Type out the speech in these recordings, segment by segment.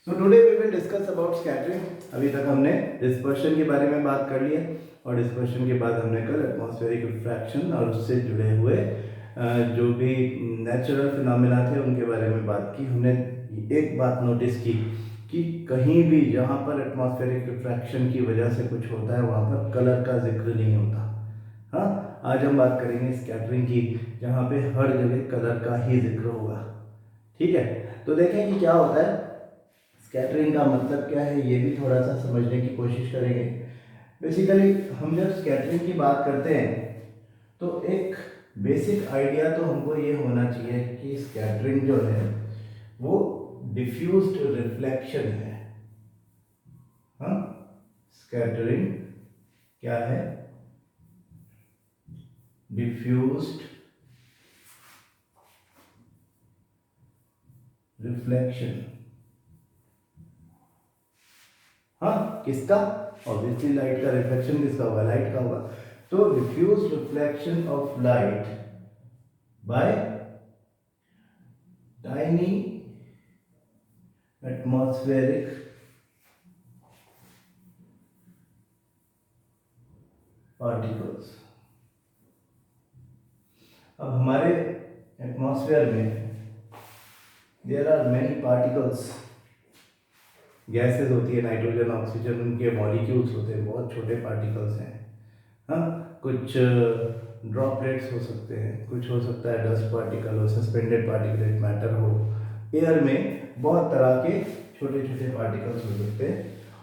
So today we will discuss about scattering. अभी तक हमने डिस्पर्शन के बारे में बात कर ली है और डिस्पर्शन के बाद हमने कल एटमॉस्फेरिक रिफ्रैक्शन और उससे जुड़े हुए जो भी नेचुरल फिनोमेना थे उनके बारे में बात की। हमने एक बात नोटिस की कि कहीं भी जहाँ पर एटमॉस्फेरिक रिफ्रैक्शन की वजह से कुछ होता है वहाँ पर कलर का जिक्र नहीं होता। हाँ, आज हम बात करेंगे स्कैटरिंग की, जहाँ पे हर जगह कलर का ही जिक्र होगा। ठीक है, तो देखें कि क्या होता है, स्कैटरिंग का मतलब क्या है, ये भी थोड़ा सा समझने की कोशिश करेंगे। बेसिकली हम जब स्कैटरिंग की बात करते हैं तो एक बेसिक आइडिया तो हमको ये होना चाहिए कि स्कैटरिंग जो है वो डिफ्यूज्ड रिफ्लेक्शन है। हाँ, स्कैटरिंग क्या है? Diffused reflection. हाँ, किसका? ऑब्वियसली लाइट का। रिफ्लेक्शन किसका होगा? लाइट का होगा। तो diffuse reflection of light by tiny atmospheric particles. अब हमारे एटमॉस्फेयर में there are many particles. Gases होती है, नाइट्रोजन, ऑक्सीजन, उनके मॉलिक्यूल्स होते हैं, बहुत छोटे पार्टिकल्स हैं। हाँ, कुछ ड्रॉपलेट्स हो सकते हैं, कुछ हो सकता है डस्ट पार्टिकल हो, सस्पेंडेड पार्टिकुलेट मैटर हो। एयर में बहुत तरह के छोटे छोटे पार्टिकल्स हो सकते हैं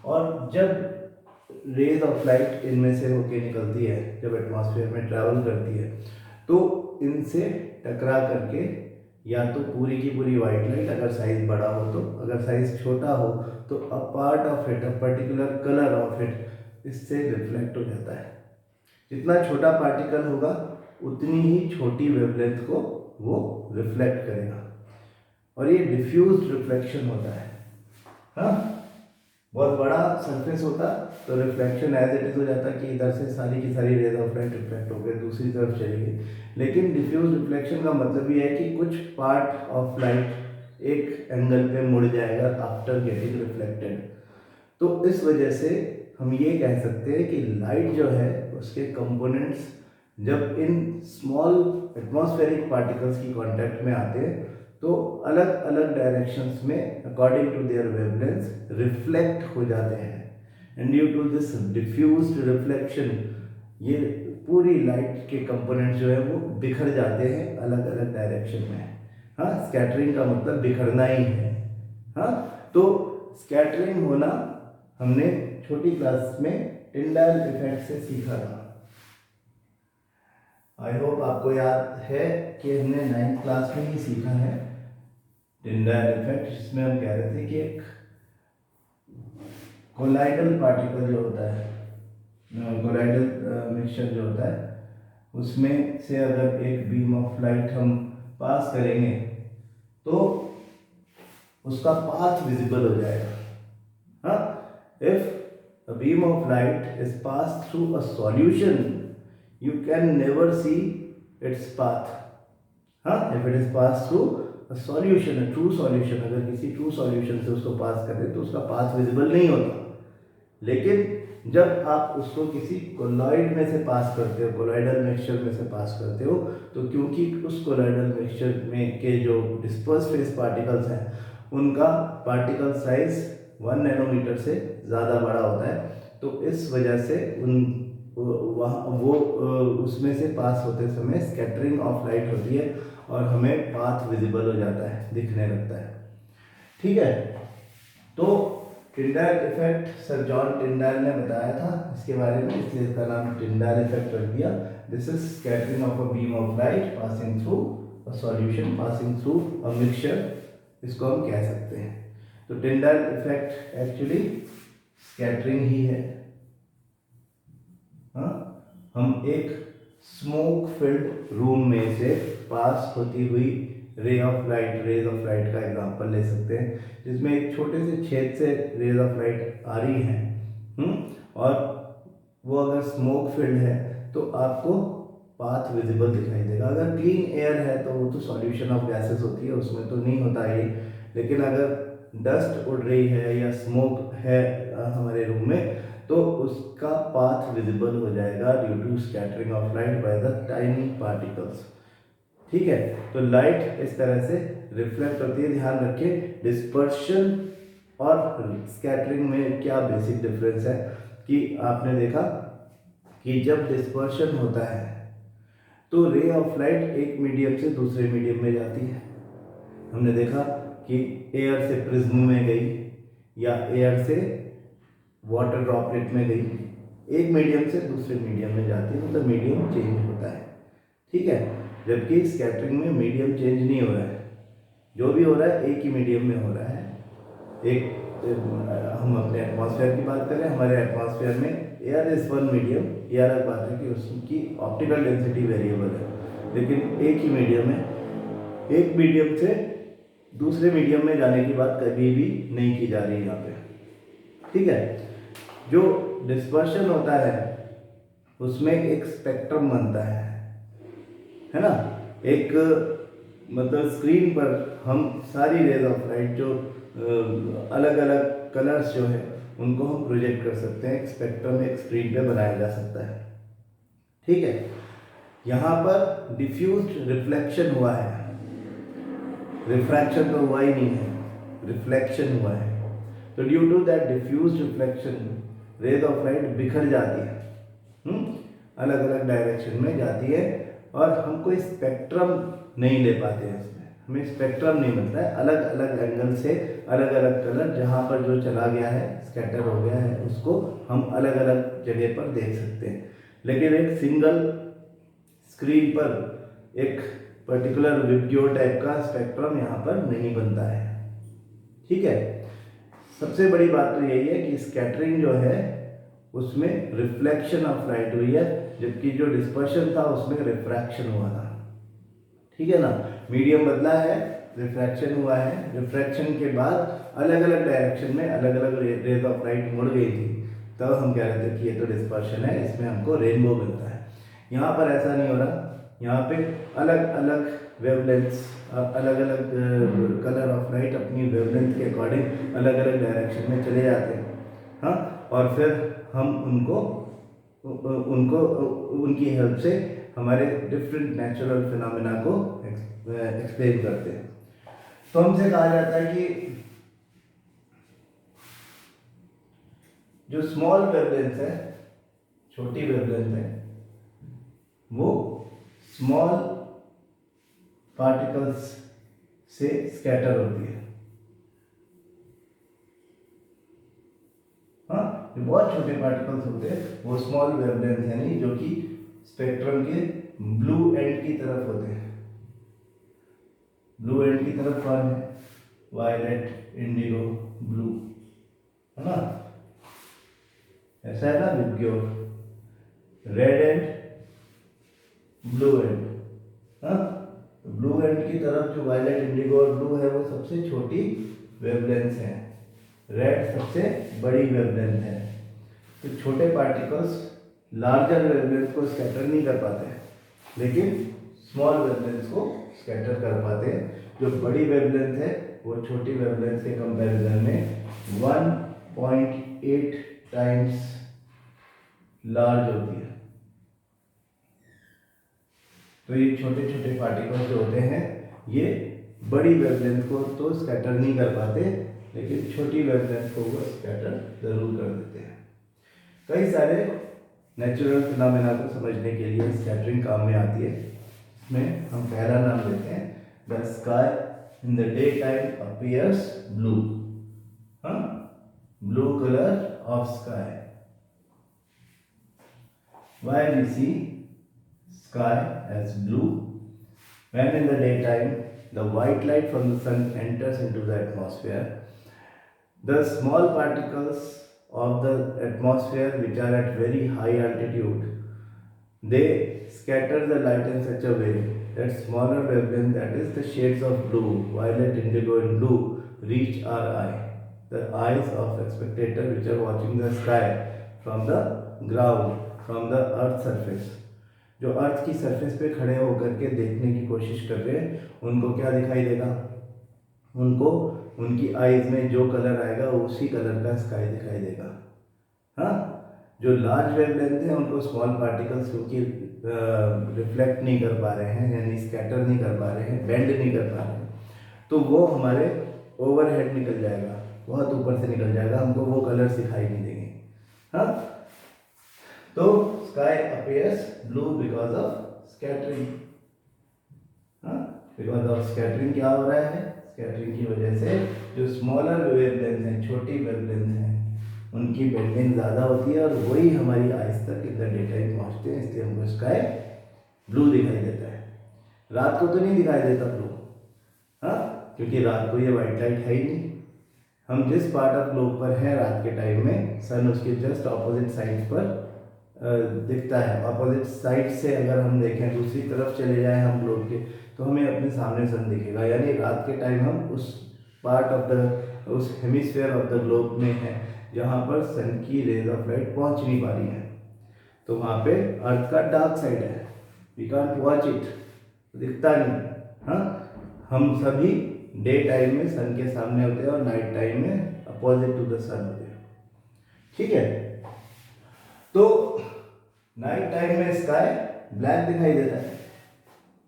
और जब रेज ऑफ लाइट इनमें से होके निकलती है, जब एटमॉस्फेयर में ट्रैवल करती है, तो इनसे टकरा करके या तो पूरी की पूरी वाइट लाइट, अगर साइज बड़ा हो तो, अगर साइज छोटा हो तो a part of it, a particular colour of it इससे रिफ्लेक्ट हो जाता है। जितना छोटा पार्टिकल होगा उतनी ही छोटी वेवलेंथ को वो रिफ्लेक्ट करेगा और ये डिफ्यूज्ड रिफ्लेक्शन होता है। हाँ, बहुत बड़ा सरफेस होता तो रिफ्लेक्शन एज इट इज हो जाता कि इधर से सारी की सारी रेज ऑफ लाइट रिफ्लेक्ट होकर दूसरी तरफ चली गई। लेकिन डिफ्यूज रिफ्लेक्शन का मतलब ये है कि कुछ पार्ट ऑफ लाइट एक एंगल पे मुड़ जाएगा आफ्टर गेटिंग रिफ्लेक्टेड। तो इस वजह से हम ये कह सकते हैं कि लाइट जो है उसके कंपोनेंट्स जब इन स्मॉल एटमॉस्फेरिक पार्टिकल्स की कांटेक्ट में आते हैं तो अलग अलग डायरेक्शंस में according to their wavelength reflect हो जाते हैं। And due to this diffused reflection ये पूरी लाइट के कंपोनेंट्स जो है वो बिखर जाते हैं अलग अलग डायरेक्शन में। हाँ, स्कैटरिंग का मतलब बिखरना ही है। हाँ, तो स्कैटरिंग होना हमने छोटी क्लास में टिंडाल इफेक्ट से सीखा था। आई होप आपको याद है कि हमने 9th क्लास में ही सीखा है टिंडाल इफेक्ट, जिसमें हम कह रहे थे कि एक कोलाइडल पार्टिकल जो होता है, कोलाइडल मिक्सचर जो होता है, उसमें से अगर एक बीम ऑफ लाइट हम पास करेंगे तो उसका पाथ विजिबल हो जाएगा। हाँ, if a beam of light is passed through a solution, you can never see its path. हाँ, if it is passed through a solution, a true solution, अगर किसी true solution से उसको पास करें तो उसका पाथ विजिबल नहीं होता। लेकिन जब आप उसको किसी कोलॉइड में से पास करते हो, कोलॉइडल मिक्सचर में से पास करते हो, तो क्योंकि उस कोलॉइडल मिक्सचर में के जो डिस्पर्स फेस पार्टिकल्स हैं उनका पार्टिकल साइज 1 नैनोमीटर से ज़्यादा बड़ा होता है, तो इस वजह से उन वहाँ वो उसमें से पास होते समय स्कैटरिंग ऑफ लाइट होती है और हमें पाथ विजिबल हो जाता है, दिखने लगता है। ठीक है, तो Tyndall effect sir John Tyndall ने बताया था इसके बारे में, इसलिए इसका नाम टिंडाल इफेक्ट रख दिया। This is scattering of a beam of light passing through a solution, passing through a mixture, इसको हम कह सकते हैं। तो टिंडाल इफेक्ट एक्चुअली स्कैटरिंग ही है। हाँ, हम एक स्मोक फिल्ड रूम में से पास होती हुई रेज ऑफ लाइट का एग्जांपल ले सकते हैं, जिसमें एक छोटे से छेद से रेज ऑफ लाइट आ रही है। और वो अगर स्मोक फिल्ड है तो आपको पाथ विजिबल दिखाई देगा। अगर क्लीन एयर है तो वो तो सॉल्यूशन ऑफ गैसेस होती है, उसमें तो नहीं होता ये। लेकिन अगर डस्ट उड़ रही है या स्मोक है हमारे रूम में, तो उसका पाथ विजिबल हो जाएगा due to scattering of light by the tiny particles. ठीक है, तो लाइट इस तरह से रिफ्लेक्ट होती है। ध्यान रखिए डिस्पर्शन और स्कैटरिंग में क्या बेसिक डिफरेंस है कि आपने देखा कि जब डिस्पर्शन होता है तो रे ऑफ लाइट एक मीडियम से दूसरे मीडियम में जाती है। हमने देखा कि एयर से प्रिज्म में गई या एयर से वाटर ड्रॉपलेट में गई, एक मीडियम से दूसरे मीडियम में जाती है, मतलब मीडियम चेंज होता है। ठीक है, जबकि स्कैटरिंग में मीडियम चेंज नहीं हो रहा है, जो भी हो रहा है एक ही मीडियम में हो रहा है। एक हम अपने एटमॉस्फेयर की बात करें, हमारे एटमॉस्फेयर में एयर इज वन मीडियम, ये अलग बात है कि उसकी ऑप्टिकल डेंसिटी वेरिएबल है, लेकिन एक ही मीडियम है, एक मीडियम से दूसरे मीडियम में जाने की बात कभी भी नहीं की जा रही है यहाँ पे। ठीक है, जो डिस्पर्शन होता है उसमें एक स्पेक्ट्रम बनता है ना। एक मतलब स्क्रीन पर हम सारी रेज ऑफ लाइट जो अलग अलग कलर्स जो है उनको हम प्रोजेक्ट कर सकते हैं, एक स्पेक्ट्रम एक स्क्रीन पे बनाया जा सकता है। ठीक है, यहाँ पर डिफ्यूज्ड रिफ्लेक्शन हुआ है, रिफ्रैक्शन तो हुआ ही नहीं है, रिफ्लेक्शन हुआ है। तो due to that diffused reflection rays of light बिखर जाती है, अलग अलग डायरेक्शन में जाती है और हम कोई स्पेक्ट्रम नहीं ले पाते हैं। इसमें हमें स्पेक्ट्रम नहीं मिलता है, अलग अलग एंगल से अलग अलग कलर जहाँ पर जो चला गया है स्कैटर हो गया है उसको हम अलग अलग जगह पर देख सकते हैं। लेकिन एक सिंगल स्क्रीन पर एक पर्टिकुलर विबग्यो टाइप का स्पेक्ट्रम यहाँ पर नहीं बनता है। ठीक है, सबसे बड़ी बात तो यही है कि स्कैटरिंग जो है उसमें रिफ्लेक्शन ऑफ लाइट हुई है, जबकि जो डिस्पर्शन था उसमें रिफ्रैक्शन हुआ था। ठीक है ना, मीडियम बदला है, रिफ्रैक्शन हुआ है, रिफ्रैक्शन के बाद अलग अलग डायरेक्शन में अलग अलग रेज ऑफ लाइट मुड़ गई थी, तब हम कह रहे थे कि ये तो डिस्पर्शन है, इसमें हमको रेनबो मिलता है। यहाँ पर ऐसा नहीं हो रहा, यहाँ पे अलग अलग वेवलेंथ्स, अलग अलग कलर ऑफ लाइट अपनी वेवलेंथ के अकॉर्डिंग अलग अलग डायरेक्शन में चले जाते हैं। हाँ, और फिर हम उनको उनकी हेल्प से हमारे डिफरेंट नेचुरल फिनोमेना को एक्सप्लेन करते हैं। तो हमसे कहा जाता है कि जो स्मॉल वेवलेंथ है, छोटी वेवलेंथ है, वो स्मॉल पार्टिकल्स से स्कैटर होती है। हाँ, जो बहुत छोटे पार्टिकल्स होते हैं वो स्मॉल वेवलेंथ यानी जो कि स्पेक्ट्रम के ब्लू एंड की तरफ होते हैं। ब्लू एंड की तरफ कौन है? वायलेट, इंडिगो, ब्लू, है ना, ऐसा है ना विबग्यो। रेड एंड, ब्लू एंड, हाँ, ब्लू एंड की तरफ जो वायलेट, इंडिगो और ब्लू है वो सबसे छोटी वेवलेंथ है, रेड सबसे बड़ी वेवलेंथ है। तो छोटे पार्टिकल्स लार्जर वेवलेंथ को स्कैटर नहीं कर पाते हैं, लेकिन स्मॉल वेवलेंथ को स्कैटर कर पाते हैं। जो बड़ी वेवलेंथ है वो छोटी वेवलेंथ के कंपैरिजन में 1.8 टाइम्स लार्ज होती है। तो ये छोटे छोटे पार्टिकल्स जो होते हैं ये बड़ी वेवलेंथ को तो स्कैटर नहीं कर पाते, लेकिन छोटी वेवलेंथ को वो स्कैटर जरूर कर देते हैं। कई सारे नेचुरल फिनोमेना को समझने के लिए स्कैटरिंग काम में आती है। इसमें हम पहला नाम लेते हैं the sky in the day time appears blue. हाँ, blue colour of sky. Why we see sky as blue? When in the daytime the white light from the sun enters into the atmosphere, the small particles of the atmosphere which are at very high altitude, they scatter the light in such a way that smaller wavelength, that is the shades of blue, violet, indigo and blue, reach our eye, the eyes of a spectator which are watching the sky from the ground, from the earth surface. जो अर्थ की surface पे खड़े होकर के देखने की कोशिश कर रहे हैं उनको क्या दिखाई देगा? उनको उनकी आइज में जो कलर आएगा उसी कलर का स्काई दिखाई देगा। हाँ, जो लार्ज वेवलेंथ है उनको स्मॉल पार्टिकल्स क्योंकि रिफ्लेक्ट नहीं कर पा रहे हैं, यानी स्कैटर नहीं कर पा रहे हैं, बेंड नहीं कर पा रहे हैं, तो वो हमारे ओवरहेड निकल जाएगा, बहुत ऊपर से निकल जाएगा, हमको वो कलर्स दिखाई नहीं देंगे। हाँ, तो sky appears blue because of scattering. हाँ, बिकॉज ऑफ स्कैटरिंग क्या हो रहा है, स्कैटरिंग की वजह से जो स्मॉलर वेवलेंथ है, छोटी वेवलेंथ है, उनकी बेंडिंग ज़्यादा होती है और वही हमारी आइज तक इन द डे टाइम पहुँचते हैं, इसलिए हमको स्काई ब्लू दिखाई देता है। रात को तो नहीं दिखाई देता ब्लू, हाँ, क्योंकि रात को ये वाइट लाइट है ही नहीं। हम जिस पार्ट ऑफ ग्लोब पर हैं रात के टाइम में, सन उसके जस्ट ऑपोजिट साइड पर दिखता है। ऑपोजिट साइड से अगर हम देखें, दूसरी तरफ चले जाएं हम ग्लोब के, तो हमें अपने सामने सन दिखेगा, यानी रात के टाइम हम उस पार्ट ऑफ द, उस हेमिस्फीयर ऑफ द ग्लोब में हैं जहाँ पर सन की रेज ऑफ लाइट पहुँच नहीं पा रही है। तो वहाँ पे अर्थ का डार्क साइड है, वी कांट वॉच इट, दिखता नहीं। हाँ, हम सभी डे टाइम में सन के सामने होते हैं और नाइट टाइम में अपोजिट टू द सन होते हैं। ठीक है, तो नाइट टाइम में स्काई ब्लैक दिखाई देता है,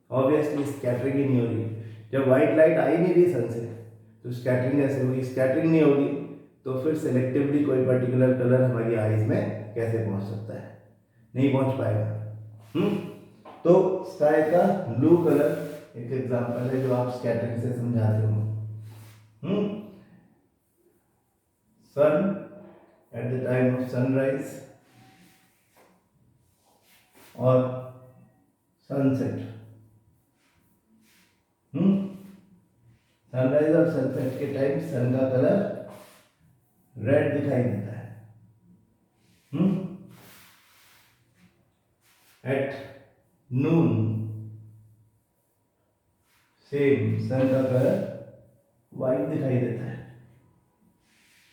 ऑब्वियसली स्कैटरिंग ही नहीं हो रही। जब वाइट लाइट आ ही नहीं रही सन से तो स्कैटरिंग कैसे होगी, स्कैटरिंग नहीं होगी तो फिर सेलेक्टिवली कोई पर्टिकुलर कलर हमारी आइज में कैसे पहुंच सकता है, नहीं पहुंच पाएगा। तो स्काई का ब्लू कलर एक एग्जांपल है जो आप स्कैटरिंग से समझाते हो। Sun at the time of sunrise और सनसेट, सनराइज और सनसेट के टाइम सन का कलर रेड दिखाई देता है। एट नून सेम सन का कलर वाइट दिखाई देता है।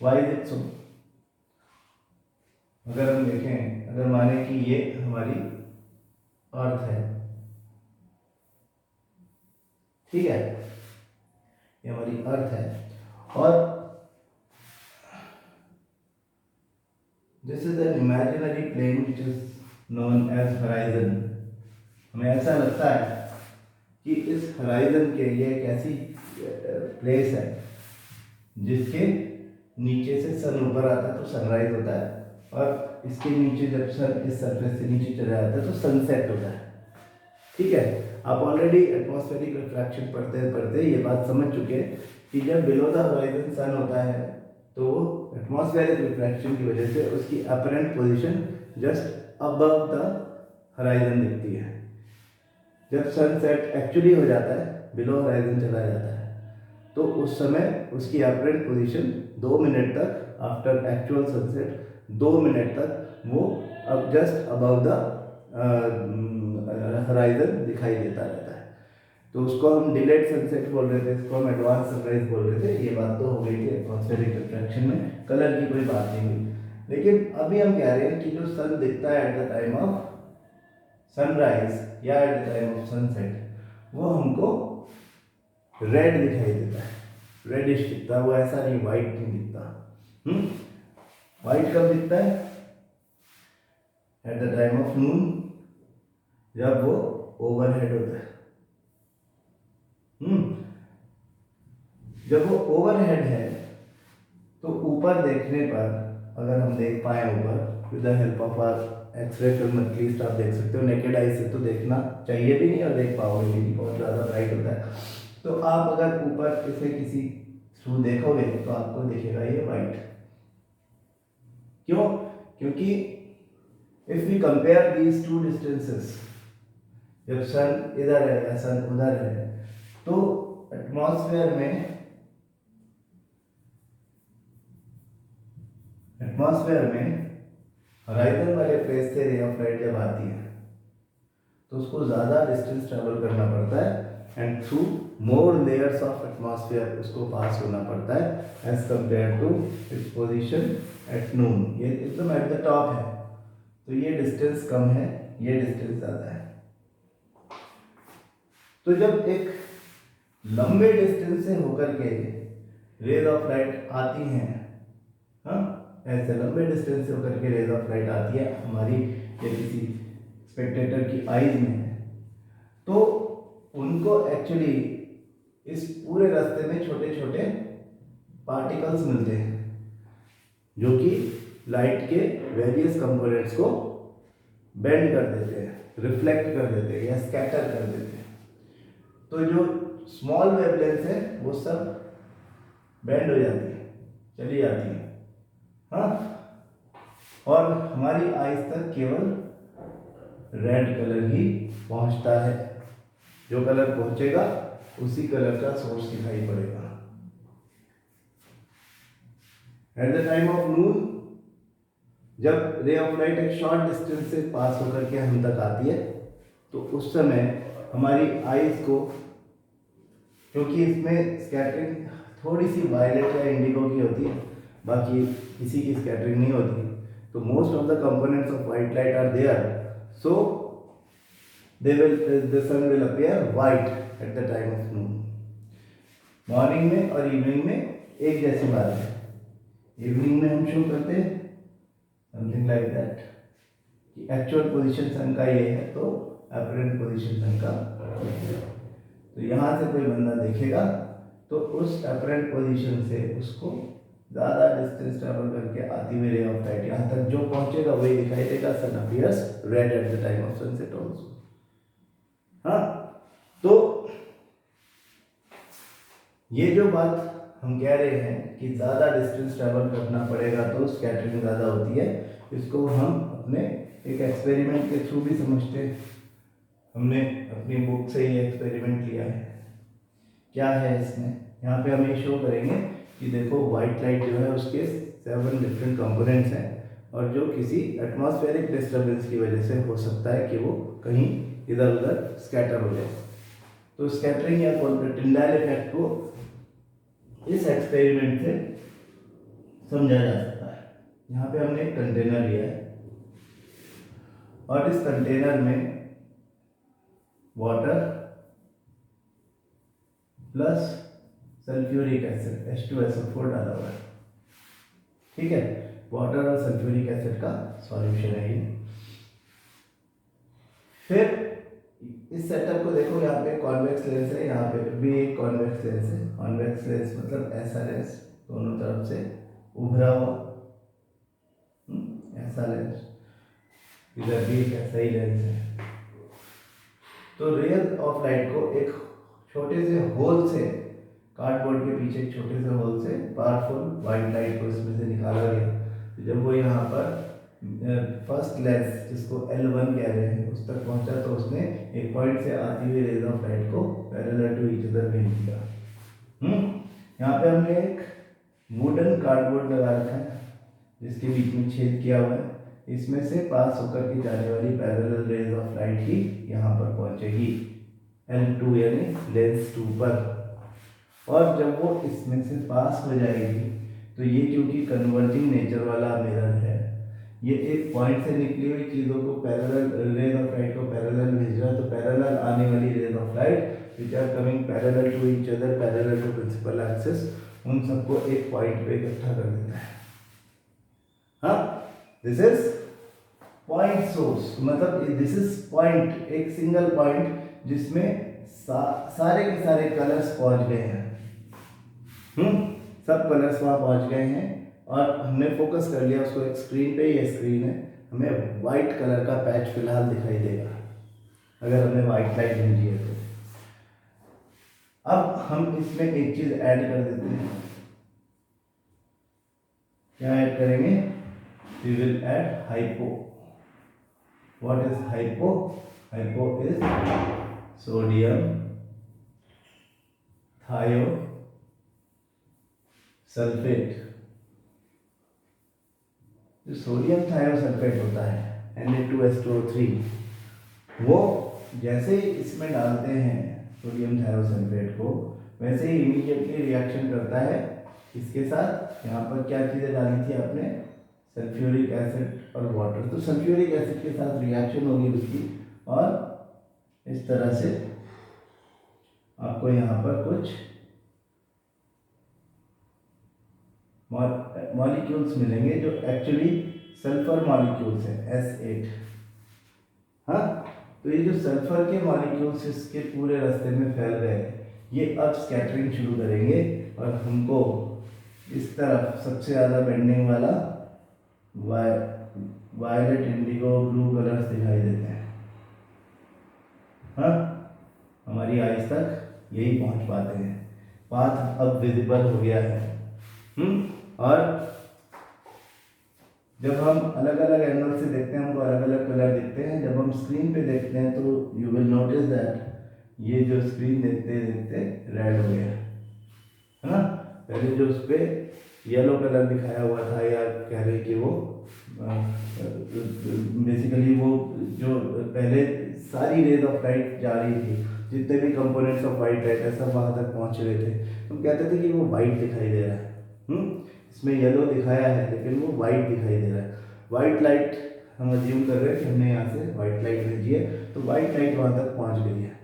Why is it so? अगर हम देखें, अगर माने कि ये हमारी अर्थ है, ठीक है, ये हमारी अर्थ है और this is an imaginary plane which is known as horizon. हमें ऐसा लगता है कि इस हराइजन के लिए एक ऐसी प्लेस है जिसके नीचे से सन ऊपर आता है तो सनराइज होता है, और इसके नीचे जब सन इस सरफेस से नीचे चला जाता है तो सनसेट होता है। ठीक है, आप ऑलरेडी एटमॉस्फेरिक रिफ्रैक्शन पढ़ते पढ़ते ये बात समझ चुके हैं कि जब बिलो द होराइजन सन होता है तो एटमॉस्फेरिक रिफ्रैक्शन की वजह से उसकी apparent position just above the horizon दिखती है। जब सनसेट एक्चुअली हो जाता है, बिलो होराइजन चला जाता है, तो उस समय उसकी अपरेंट पोजीशन 2 मिनट तक, आफ्टर एक्चुअल सनसेट 2 मिनट तक वो अब जस्ट अबव द होराइजन दिखाई देता रहता है। तो उसको हम डिलेड सनसेट बोल रहे थे, इसको हम एडवांस सनराइज बोल रहे थे। ये बात तो हो गई थी एटमॉस्फेरिक रिफ्रैक्शन में, कलर की कोई बात नहीं हुई। लेकिन अभी हम कह रहे हैं कि जो सन दिखता है at the time of sunrise या at the time of sunset, वो हमको रेड दिखाई देता है, रेडिश दिखता है, वो ऐसा नहीं वाइट नहीं दिखता। वाइट कब दिखता है? एट द टाइम ऑफ नून, जब वो ओवरहेड होता है। जब वो ओवरहेड है तो ऊपर देखने पर, अगर हम देख पाए ऊपर with the help of our X ray film, at least आप देख सकते हो, नेकेड आई से तो देखना चाहिए भी नहीं और देख पाओगे नहीं, बहुत ज़्यादा ब्राइट होता है। तो आप अगर ऊपर इसे किसी थ्रू देखोगे तो आपको दिखेगा ये वाइट। क्यों? क्योंकि if we compare these two distances, जब सन इधर है या सन उधर है, तो एटमॉस्फेयर में होराइजन वाले प्लेस से रे ऑफ लाइट जब आती है तो उसको ज़्यादा डिस्टेंस ट्रेवल करना पड़ता है and through more layers of atmosphere उसको पास होना पड़ता है as compared to its position at noon. ये एकदम एट द टॉप है तो ये डिस्टेंस कम है, ये डिस्टेंस ज़्यादा है। तो जब एक लंबे डिस्टेंस से होकर के रेज ऑफ लाइट आती हैं, हाँ, ऐसे लंबे डिस्टेंस से होकर के रेज ऑफ लाइट आती है हमारी या किसी स्पेक्टेटर की आईज में, तो उनको एक्चुअली इस पूरे रास्ते में छोटे छोटे पार्टिकल्स मिलते हैं जो कि लाइट के वेरियस कंपोनेंट्स को बेंड कर देते हैं, रिफ्लेक्ट कर देते हैं या स्कैटर कर देते हैं। तो जो स्मॉल वेवलेंथ है वो सब बेंड हो जाती है, चली जाती है, हाँ, और हमारी आईज तक केवल रेड कलर ही पहुंचता है। जो कलर पहुंचेगा उसी कलर का सोर्स दिखाई पड़ेगा। एट द टाइम ऑफ नून जब रे ऑफ लाइट एक शॉर्ट डिस्टेंस से पास होकर के हम तक आती है, तो उस समय हमारी आईज को, क्योंकि इसमें स्कैटरिंग थोड़ी सी वायलेट या इंडिगो की होती है, बाकी किसी की स्कैटरिंग नहीं होती, तो most of the components of white light are there, so the sun will appear white at the time of noon। Morning में और इवनिंग में एक जैसी बात है। इवनिंग में हम शो करते हैं समथिंग लाइक दैट कि एक्चुअल पोजीशन सन का ये है, तो अपरेंट पोजीशन सन का, तो यहाँ से कोई बंदा देखेगा तो उस अपरेंट पोजीशन से उसको ज़्यादा डिस्टेंस ट्रेवल करके आती हुई रे ऑफ लाइट यहाँ तक जो पहुँचेगा वही दिखाई देगा। Sun appears red at the time of sunset also. हाँ, तो ये जो बात हम कह रहे हैं कि ज़्यादा डिस्टेंस ट्रैवल करना पड़ेगा तो स्कैटरिंग ज़्यादा होती है, इसको हम अपने एक एक्सपेरिमेंट के थ्रू भी समझते हैं। हमने अपनी बुक से ये एक्सपेरिमेंट लिया है। क्या है इसमें, यहाँ पे हम ये शो करेंगे कि देखो वाइट लाइट जो है उसके 7 डिफरेंट कंपोनेंट्स हैं, और जो किसी एटमॉस्फेरिक डिस्टर्बेंस की वजह से हो सकता है कि वो कहीं इधर उधर स्कैटर हो जाए। तो स्कैटरिंग या टिंडाल इफेक्ट को इस एक्सपेरिमेंट से समझा जा सकता है। यहाँ पे हमने एक कंटेनर लिया है और इस कंटेनर में water plus sulphuric acid H2SO4 डाला हुआ है, ठीक है। वाटर और सल्फ्यूरिक एसिड का सॉल्यूशन है ये। फिर इस सेटअप को देखो, यहाँ पे कॉन्वेक्स लेंस है, यहाँ पे भी एक कॉन्वेक्स लेंस है। कॉन्वेक्स लेंस मतलब ऐसा लेंस दोनों तरफ से उभरा हुआ, ऐसा लेंस, इधर भी एक ऐसा ही लेंस है। तो रेज ऑफ लाइट को एक छोटे से होल से, कार्डबोर्ड के पीछे एक छोटे से होल से पावरफुल वाइट लाइट को इसमें से निकाला गया। तो जब वो यहाँ पर फर्स्ट लेंस जिसको L1 कह रहे हैं उस तक पहुंचा, तो उसने एक पॉइंट से आती हुई रेज ऑफ लाइट को पैरेलल टू ईच अदर भेज दिया। यहाँ पे हमने एक वुडन कार्डबोर्ड लगा रखा है जिसके बीच में छेद किया हुआ है, इसमें से पास होकर के जाने वाली पैरेलल रेज ऑफ लाइट ही यहाँ पर पहुंचेगी L2 यानी लेंस 2 पर। और जब वो इसमें से पास हो जाएगी तो ये क्योंकि कन्वर्जिंग नेचर वाला मिरर है, ये एक पॉइंट से निकली हुई चीज़ों को पैरेलल रेज ऑफ लाइट को पैरेलल भेज रहा है, तो पैरेलल आने वाली rays of light which are coming parallel to each other, parallel to principal axis, उन सबको एक पॉइंट पे इकट्ठा कर देता है। हाँ, दिस इज पॉइंट सोर्स, मतलब दिस इज पॉइंट, एक सिंगल पॉइंट जिसमें सारे के सारे कलर्स पहुंच गए हैं। सब कलर्स वहाँ पहुंच गए हैं और हमने फोकस कर लिया उसको एक स्क्रीन पे। ये स्क्रीन है, हमें वाइट कलर का पैच फिलहाल दिखाई देगा अगर हमें वाइट लाइट भेजी है तो। अब हम इसमें एक चीज ऐड कर देते हैं। क्या ऐड करेंगे? We will add hypo. What is hypo? Hypo is sodium thiosulphate. जो सोडियम थायोसल्फेट होता है Na2H2O3, वो जैसे ही इसमें डालते हैं सोडियम थायोसल्फेट को, वैसे ही इमीडिएटली रिएक्शन करता है इसके साथ। यहाँ पर क्या चीज़ें डाली थी आपने? सल्फ्यूरिक एसिड और वाटर। तो सल्फ्यूरिक एसिड के साथ रिएक्शन होगी उसकी और इस तरह से आपको यहाँ पर कुछ मॉलिक्यूल्स मिलेंगे जो एक्चुअली सल्फर मॉलिक्यूल्स हैं, S8। हाँ, तो ये जो सल्फर के मॉलिक्यूल्स इसके पूरे रास्ते में फैल गए, ये अब स्कैटरिंग शुरू करेंगे और हमको इस तरफ सबसे ज़्यादा बेंडिंग वाला वायलेट, इंडिगो, ब्लू कलर्स दिखाई देते हैं। हाँ, हमारी आइज तक यही पहुंच पाते हैं। पाथ अब विजिबल हो गया है। और जब हम अलग अलग एंगल से देखते हैं हमको अलग अलग कलर दिखते हैं। जब हम स्क्रीन पे देखते हैं तो यू विल नोटिस दैट ये जो स्क्रीन देखते देखते रेड हो गया है ना। पहले जो उस पर येलो कलर दिखाया हुआ था, या कह रहे कि वो बेसिकली वो जो पहले सारी रेज ऑफ लाइट जा रही थी, जितने भी कंपोनेंट्स ऑफ वाइट लाइट है सब वहाँ तक पहुँच रहे थे, तो हम कहते थे कि वो वाइट दिखाई दे रहा है। इसमें येलो दिखाया है लेकिन वो वाइट दिखाई दे रहा है। वाइट लाइट हम अज्यूम कर रहे हैं कि हमने यहाँ से वाइट लाइट भेजी है, तो वाइट लाइट वहाँ तक पहुँच गई है।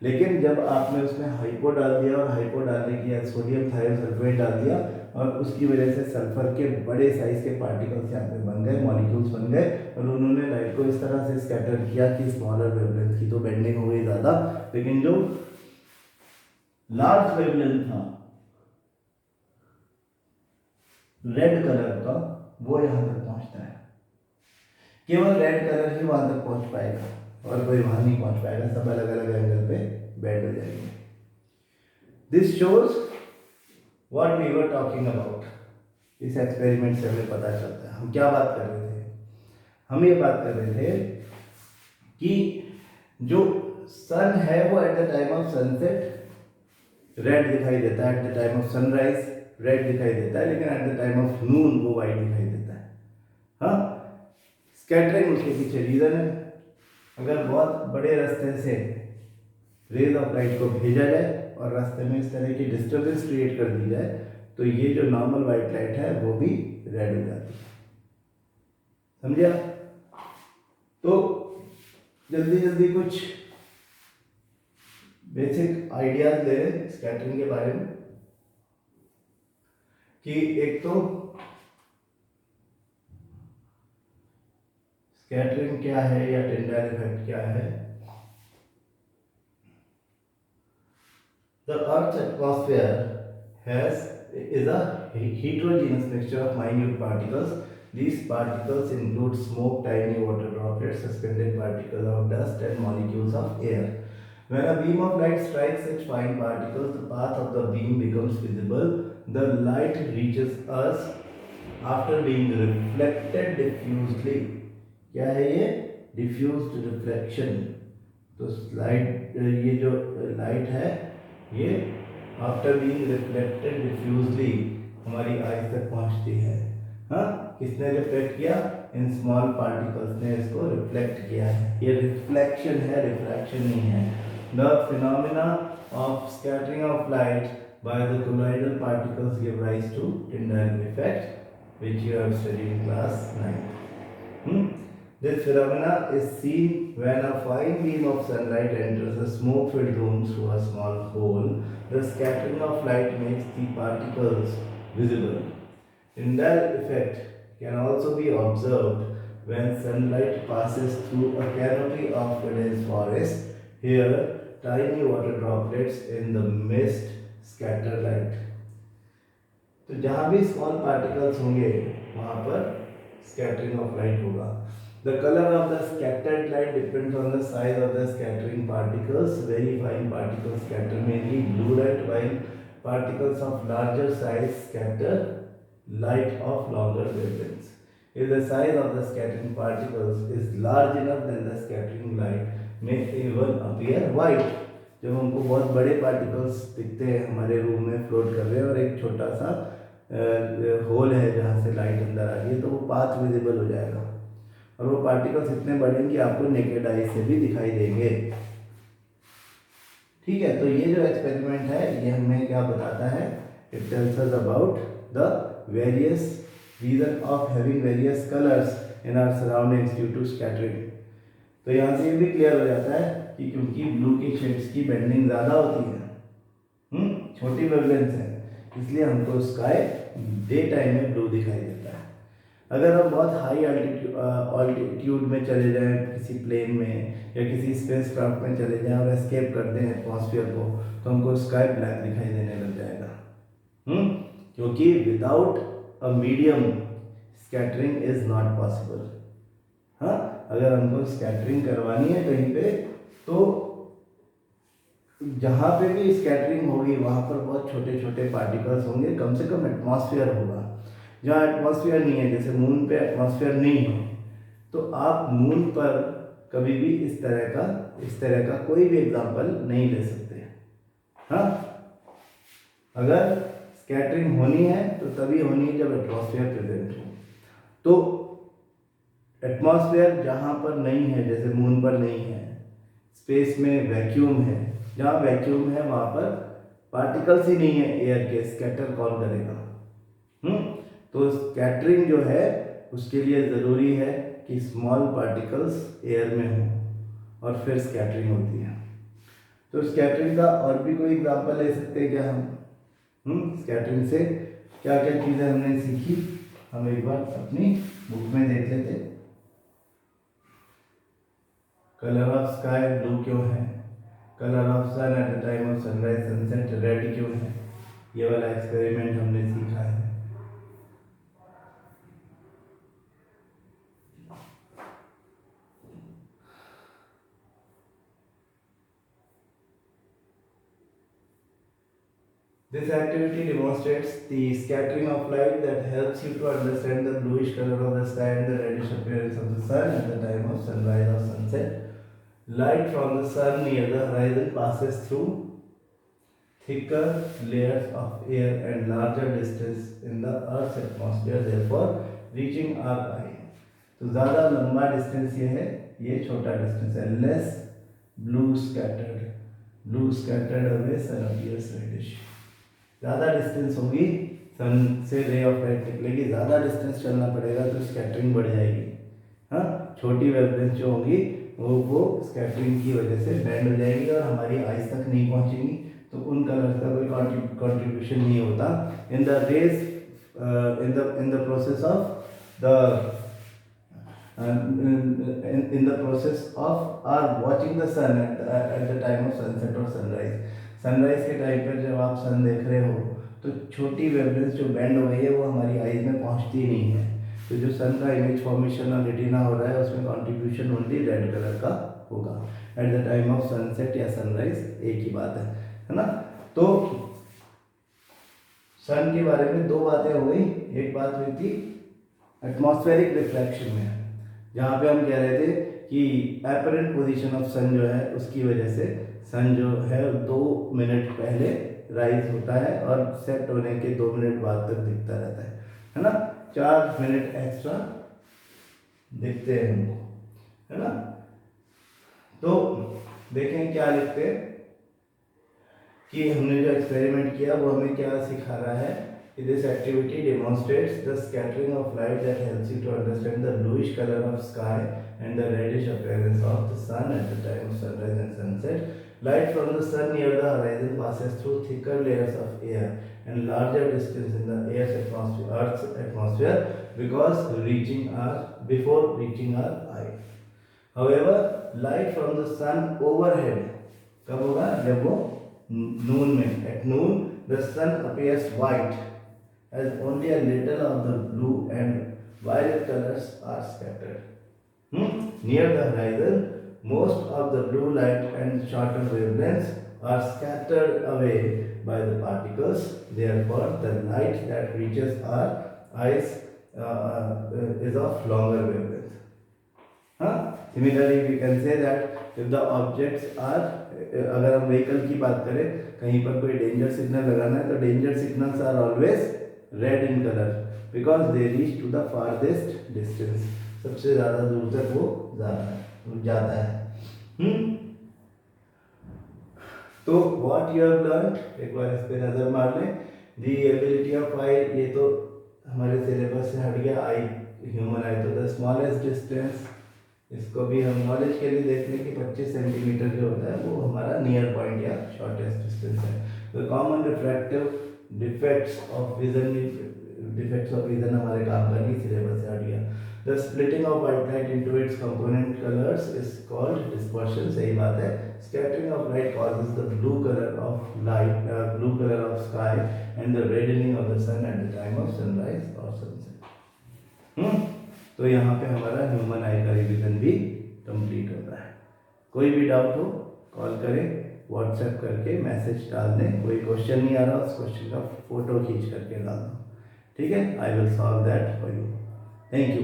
लेकिन जब आपने उसमें हाइपो डाल दिया और हाइपो डालने की सोडियम थायोसल्फेट डाल दिया और उसकी वजह से सल्फर के बड़े साइज के पार्टिकल्स यहाँ पे बन गए, मॉलिक्यूल्स बन गए, और उन्होंने लाइट को इस तरह से स्कैटर किया कि स्मॉलर वेवलेंथ की तो बेंडिंग हो गई ज़्यादा, लेकिन जो लार्ज वेवलेंथ था रेड कलर का वो यहाँ तक पहुँचता है। केवल रेड कलर ही वहाँ तक पहुँच पाएगा और कोई वहाँ नहीं पहुँच पाएगा, सब अलग अलग एंगल पे बेंड हो जाएंगे। This shows what we were talking about. इस एक्सपेरिमेंट से हमें पता चलता है हम क्या बात कर रहे थे। हम ये बात कर रहे थे कि जो सन है वो eight the time of sunset red दिखाई देता है, at the time of sunrise red दिखाई देता है, लेकिन एट द टाइम ऑफ नून वो वाइट दिखाई देता है। हाँ, स्कैटरिंग उसके पीछे रीजन है। अगर बहुत बड़े रास्ते से रेज ऑफ लाइट को भेजा जाए और रास्ते में इस तरह की डिस्टर्बेंस क्रिएट कर दी जाए तो ये जो नॉर्मल वाइट लाइट है वो भी रेड हो जाती है। समझा? तो जल्दी जल्दी कुछ बेसिक आइडियाज ले रहे स्कैटरिंग के बारे में कि एक तो स्कैटरिंग क्या है या टिंडल इफेक्ट क्या है। The Earth's atmosphere is a heterogeneous mixture of minute particles. These particles include smoke, tiny water droplets, suspended particles of dust, and molecules of air. When a beam of light strikes such fine particles, the path of the beam becomes visible. The light reaches us after being reflected diffusely. क्या है ये? Diffused reflection. तो light, ये जो light है ये after being reflected डिफ्यूजली हमारी eyes तक पहुंचती है। हाँ, किसने रिफ्लेक्ट किया? इन स्मॉल पार्टिकल्स ने इसको रिफ्लेक्ट किया है। ये रिफ्लेक्शन है, रिफ्रैक्शन नहीं है। The phenomena of scattering of light by the colloidal particles give rise to Tyndall effect which you have studied in class 9। This phenomena is seen when a fine beam of sunlight enters a smoke-filled room through a small hole. The scattering of light makes the particles visible. Tyndall effect can also be observed when sunlight passes through a canopy of dense forest. Here, tiny water droplets in the mist scatter light. तो जहाँ भी small particles होंगे वहाँ पर scattering of light होगा। The color of the scattered light depends on the size of the scattering particles. Very fine particles scatter mainly blue light, while particles of larger size scatter light of longer wavelengths. If the size of the scattering particles is large enough, then the scattering light may even appear white. जब हमको बहुत बड़े particles दिखते हैं हमारे room में float कर रहे हैं और एक छोटा सा होल है जहाँ से लाइट अंदर आ रही है, तो वो पाथ विजिबल हो जाएगा और वो पार्टिकल्स इतने बड़े कि आपको नेकेड आई से भी दिखाई देंगे। ठीक है, तो ये जो एक्सपेरिमेंट है ये हमें क्या बताता है? It tells us about the various reason of having various colours in our surroundings due to scattering. तो यहाँ से ये भी क्लियर हो जाता है कि क्योंकि ब्लू की शेड्स की बेंडिंग ज़्यादा होती है छोटी वेवलेंथ है, इसलिए हमको स्काई डे टाइम में ब्लू दिखाई देता है। अगर हम बहुत हाई ऑल्टीट्यूड में चले जाएं, किसी प्लेन में या किसी स्पेस क्राफ्ट में चले जाएं और एस्केप कर दें एटमॉस्फेयर को, तो हमको स्काई ब्लैक दिखाई देने लग जाएगा। क्योंकि without a medium scattering is not possible. हाँ, अगर हमको स्कैटरिंग करवानी है कहीं पे, तो जहाँ पे भी स्कैटरिंग होगी वहाँ पर बहुत छोटे छोटे पार्टिकल्स होंगे, कम से कम एटमॉस्फेयर होगा। जहाँ एटमॉस्फेयर नहीं है, जैसे मून पे एटमॉस्फेयर नहीं है, तो आप मून पर कभी भी इस तरह का कोई भी एग्जाम्पल नहीं ले सकते। हाँ, अगर स्कैटरिंग होनी है तो तभी होनी है जब एटमॉस्फेयर प्रेजेंट हो। तो एटमॉस्फेयर जहाँ पर नहीं है, जैसे मून पर नहीं है, स्पेस में वैक्यूम है, जहाँ वैक्यूम है वहाँ पर पार्टिकल्स ही नहीं है एयर के, स्कैटर कौन करेगा? तो स्कैटरिंग जो है उसके लिए ज़रूरी है कि स्मॉल पार्टिकल्स एयर में हो और फिर स्कैटरिंग होती है। तो स्कैटरिंग का और भी कोई एग्जांपल ले सकते हैं क्या हम? स्कैटरिंग से क्या क्या चीज़ें हमने सीखी, हम एक बार अपनी बुक में देख लेते। कलर ऑफ स्काई ब्लू क्यों है? Colour of sun at the time of sunrise sunset red क्यों है? ये वाला एक्सपेरिमेंट हमने सीखा है। This activity demonstrates the scattering of light that helps you to understand the bluish color of the sky and the reddish appearance of the sun at the time of sunrise or sunset. Light from the sun near the horizon passes through thicker layers of air and larger distance in the Earth's atmosphere, therefore reaching our eye. तो ज़्यादा लंबा distance ये है, ये छोटा distance है। Less blue scattered away, sun appears reddish. ज़्यादा distance होगी, सन से रे ऑफ लाइट निकलेगी, ज़्यादा डिस्टेंस चलना पड़ेगा तो स्कैटरिंग बढ़ जाएगी। हाँ, छोटी वेवलेंथ जो होगी वो स्कैटरिंग की वजह से बैंड हो जाएगी और हमारी आइज तक नहीं पहुँचेंगी, तो उन कलर्स का कोई कंट्रीब्यूशन नहीं होता in the rays, in the process of the in the process of our watching the sun at the time of sunset or sunrise. Sunrise के टाइम पर जब आप सन देख रहे हो तो छोटी वेवलेंथ जो बैंड हो गई है वो हमारी आइज में पहुंचती ही नहीं है, तो जो सन का इमेज फॉर्मेशन और रेटिना हो रहा है उसमें कंट्रीब्यूशन ओनली रेड कलर का होगा eight the time of sunset या सनराइज, एक ही बात है ना। तो सन के बारे में दो बातें हो गई। एक बात हुई थी एटमॉस्फेरिक रिफ्लेक्शन में, जहाँ पे हम कह रहे थे कि एपरेंट पोजीशन ऑफ सन जो है उसकी वजह से सन जो है 2 मिनट पहले राइज होता है और सेट होने के 2 मिनट बाद तक दिखता रहता है ना। 4 मिनट एक्स्ट्रा दिखते हैं हमको, है ना। तो देखें क्या लिखते हैं कि हमने जो एक्सपेरिमेंट किया वो हमें क्या सिखा रहा है। This activity demonstrates the scattering of light that helps you to understand the bluish color of sky and the reddish appearance of the sun at the time of sunrise and sunset. Light from the sun near the horizon passes through thicker layers of air and larger distance in the Earth's atmosphere before reaching our eye. However, light from the sun overhead कब होगा? जब वो noon में, at noon the sun appears white as only a little of the blue and violet colors are scattered. Near the horizon, most of the blue light and shorter wavelengths are scattered away by the particles. Therefore, the light that reaches our eyes is of longer wavelength. Similarly, we can say that if the objects are, अगर हम vehicle की बात करें, कहीं पर कोई danger signal लगाना है तो danger signals are always red in colour because they reach to the farthest distance, सबसे ज़्यादा दूर तक वो जाता है। तो व्हाट यू हैव लर्न, एक बार इस पे नज़र मार लें। दी एबिलिटी ऑफ आई, ये तो हमारे सिलेबस से हट गया। आई ह्यूमन आई, तो द स्मॉलेस्ट डिस्टेंस, इसको भी हम नॉलेज के लिए देख लें कि 25 सेंटीमीटर जो होता है वो हमारा नियर पॉइंट या शॉर्टेस्ट डिस्टेंस है। The common refractive defects of vision हमारे काम का नहीं, सिलेबस से हट गया। The splitting of white light into its component colours is called dispersion, सही बात है। Scattering of light causes the blue colour of light, blue colour of sky and the reddening of the sun at the time of sunrise और sunset. तो यहाँ पे हमारा human आई का revision भी कंप्लीट होता है। कोई भी डाउट हो कॉल करें, व्हाट्सएप करके मैसेज डाल दें। कोई क्वेश्चन नहीं आ रहा, उस क्वेश्चन का फोटो खींच करके डाल दो, ठीक है। I will solve that for you. Thank you.